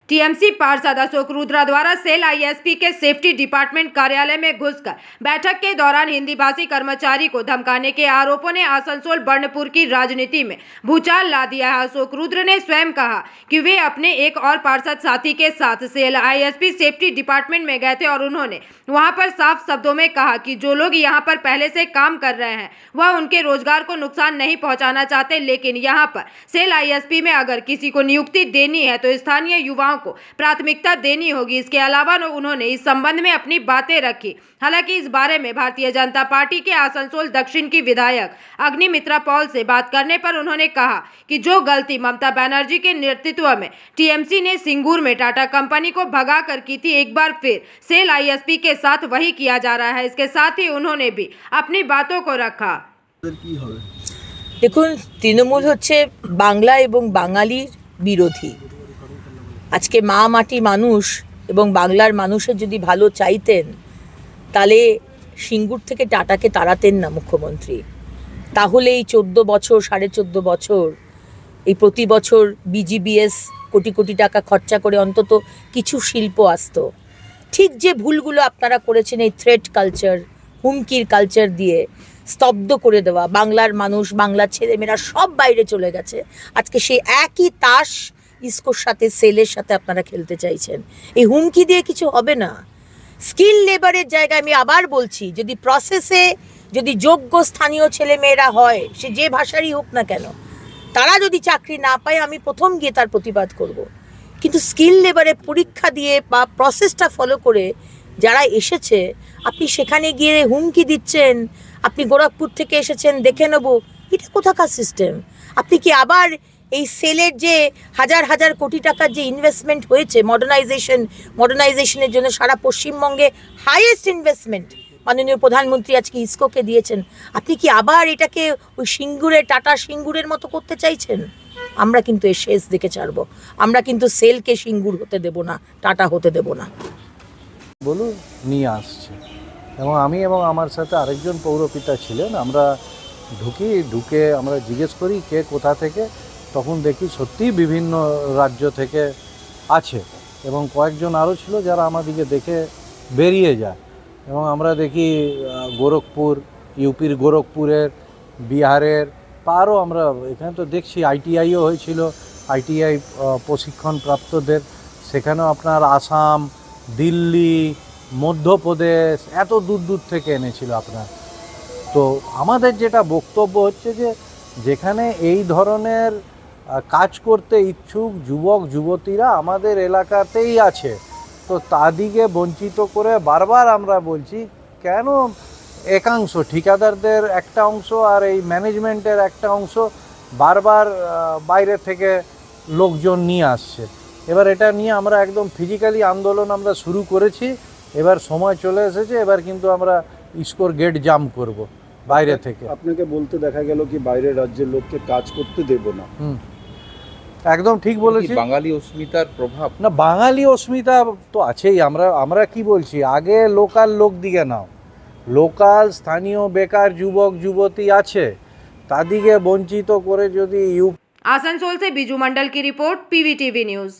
TMC पार्षद अशोक रुद्रा द्वारा cell ISP के सेफ्टी डिपार्टमेंट कार्यालय में घुसकर बैठक के दौरान हिंदी भाषी कर्मचारी को धमकाने के आरोपों ने आसनसोल बर्नपुर की राजनीति में भूचाल ला दिया है। अशोक रुद्र ने स्वयं कहा कि वे अपने एक और पार्षद साथी के साथ सेल आईएसपी सेफ्टी डिपार्टमेंट में गए थे और उन्होंने वहां पर साफ शब्दों में कहा कि जो लोग यहां पर पहले से काम कर रहे हैं वह उनके रोजगार को नुकसान नहीं पहुंचाना चाहते, लेकिन यहां पर सेल आईएसपी में अगर किसी को नियुक्ति देनी है तो स्थानीय युवाओं को प्राथमिकता देनी होगी। इसके अलावा उन्होंने इस संबंध में अपनी बातें रखी। हालांकि इस बारे में भारतीय जनता पार्टी के आसनसोल दक्षिण की विधायक अग्निमित्रा पॉल से बात करने पर उन्होंने कहा कि जो गलती ममता बनर्जी के नेतृत्व में टीएमसी ने सिंगूर में टाटा कंपनी को भगा कर की थी, एक बार फिर सेल आईएसपी के साथ वही किया जा रहा है। इसके साथ ही उन्होंने भी अपनी बातों को रखा। देखुन, तृणमूल होच्छे बांगला एवं बांगालीर बिरोधी। আজকে মা মাটি মানুষ এবং বাংলার মানুষের যদি ভালো চাইতেন তাহলে সিঙ্গুর থেকে টাটাকে তাড়াতেন না মুখ্যমন্ত্রী। তাহলে এই 14 বছর 14.5 বছর এই প্রতি বছর বিজিবিএস কোটি কোটি টাকা খরচা করে অন্তত কিছু শিল্প আসতো। ঠিক যে ভুলগুলো আপনারা করেছেন এই থ্রেট কালচার, হুমকির কালচার দিয়ে স্তব্ধ করে দেওয়া, বাংলার মানুষ বাংলার ছেলেমেয়েরা সব বাইরে চলে গেছে। আজকে সেই একই তাস ইসকোর সাথে সেলের সাথে আপনারা খেলতে চাইছেন। এই হুমকি দিয়ে কিছু হবে না। স্কিল লেবারের জায়গায় আমি আবার বলছি, যদি প্রসেসে যদি যোগ্য স্থানীয় ছেলেমেয়েরা হয়, সে যে ভাষারই হোক না কেন, তারা যদি চাকরি না পায় আমি প্রথম গিয়ে তার প্রতিবাদ করব। কিন্তু স্কিল লেবারে পরীক্ষা দিয়ে বা প্রসেসটা ফলো করে যারা এসেছে, আপনি সেখানে গিয়ে হুমকি দিচ্ছেন, আপনি গোরখপুর থেকে এসেছেন দেখে নেব, এটা কোথাকার সিস্টেম? আপনি কি আবার এই সেলের যে হাজার হাজার কোটি টাকার যে ইনভেস্টমেন্ট হয়েছে মডার্নাইজেশনের জন্য সারা পশ্চিমবঙ্গে হাইয়েস্ট ইনভেস্টমেন্ট মাননীয় প্রধানমন্ত্রী আজকে ইসকোকে দিয়েছেন, আপনি কি আবার এটাকে ওই সিঙ্গুরের টাটা সিঙ্গুরের মতো করতে চাইছেন? আমরা কিন্তু এর শেষ দেখে ছাড়বো। আমরা কিন্তু সেলকে সিঙ্গুর হতে দেব না, টাটা হতে দেব না। বলুন নিয়ে আসছে এবং আমি এবং আমার সাথে আরেকজন পৌরপিতা ছিলেন, আমরা ঢুকে আমরা জিজ্ঞেস করি কে কোথা থেকে, তখন দেখি সত্যিই বিভিন্ন রাজ্য থেকে আছে এবং কয়েকজন আরও ছিল যারা আমাদেরকে দেখে বেরিয়ে যায় এবং আমরা দেখি গোরখপুর, ইউপির গোরখপুরের, বিহারের, আরও আমরা এখানে তো দেখছি আইটিআইও হয়েছিল, আইটিআই প্রশিক্ষণপ্রাপ্তদের, সেখানেও আপনার আসাম, দিল্লি, মধ্যপ্রদেশ এত দূর থেকে এনেছিল আপনার। তো আমাদের যেটা বক্তব্য হচ্ছে যে যেখানে এই ধরনের কাজ করতে ইচ্ছুক যুবক যুবতীরা আমাদের এলাকাতেই আছে, তো তাদিকে বঞ্চিত করে বারবার আমরা বলছি কেন একাংশ ঠিকাদারদের একটা অংশ আর এই ম্যানেজমেন্টের একটা অংশ বারবার বাইরে থেকে লোকজন নিয়ে আসছে। এবার এটা নিয়ে আমরা একদম ফিজিক্যালি আন্দোলন আমরা শুরু করেছি। এবার সময় চলে এসেছে, এবার কিন্তু আমরা ইসকোর গেট জাম করব বাইরে থেকে। আপনাকে বলতে দেখা গেল কি বাইরের রাজ্যের লোককে কাজ করতে দেব না। একদম ঠিক বলেছি। বাঙালি অস্মিতার প্রভাব না, বাঙালি অস্মিতা তো আছেই। আমরা কি বলছি, আগে লোকাল লোক দিকে নাও, লোকাল স্থানীয় বেকার যুবক যুবতী আছে, তাদিকে বঞ্চিত করে যদি आसनसोल से बीजू मंडल की रिपोर्ट, पीवीटीवी न्यूज।